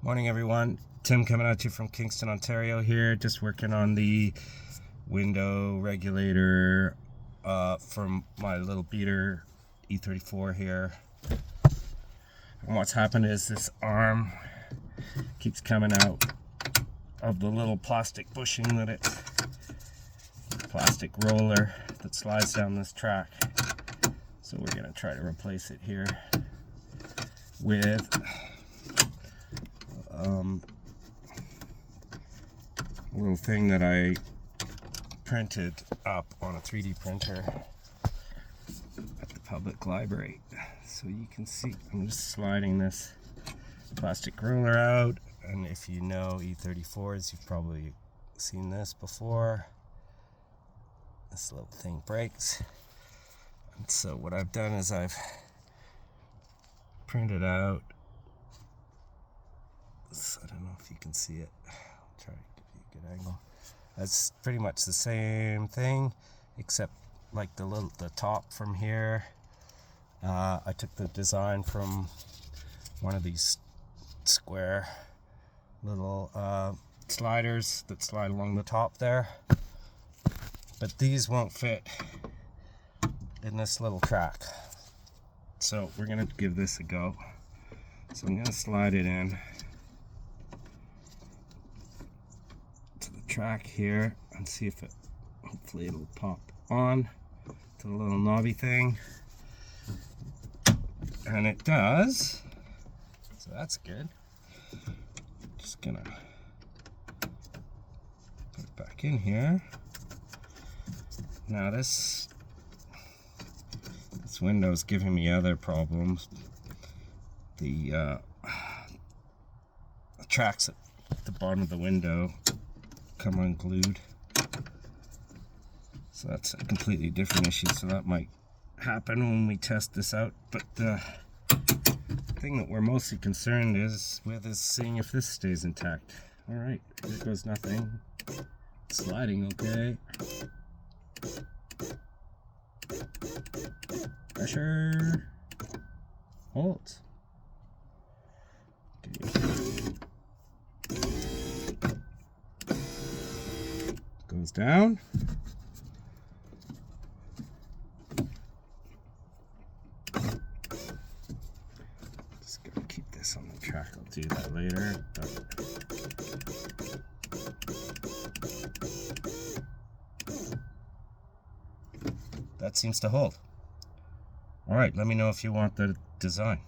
Morning everyone, Tim coming at you from Kingston, Ontario here, just working on the window regulator from my little beater E34 here. And what's happened is this arm keeps coming out of the little plastic bushing plastic roller that slides down this track. So we're going to try to replace it here with a little thing that I printed up on a 3D printer at the public library. So you can see I'm just sliding this plastic roller out, and if you know E34s, you've probably seen this before. This little thing breaks, and so what I've done is I've printed out, I don't know if you can see it, I'll try to give you a good angle. That's pretty much the same thing, except like the top from here. I took the design from one of these square little sliders that slide along the top there, but these won't fit in this little track, so we're gonna give this a go. So I'm gonna slide it in to the track here and see if hopefully it'll pop on to the little knobby thing, and it does, so that's good. Just gonna put it back in here. Now this window's giving me other problems. The tracks at the bottom of the window come unglued, so that's a completely different issue, so that might happen when we test this out. But the thing that we're mostly concerned with is seeing if this stays intact. Alright, there goes nothing. Sliding okay. Pressure. Holds. Goes down. Just gotta keep this on the track. I'll do that later. That seems to hold. Alright, let me know if you want the design.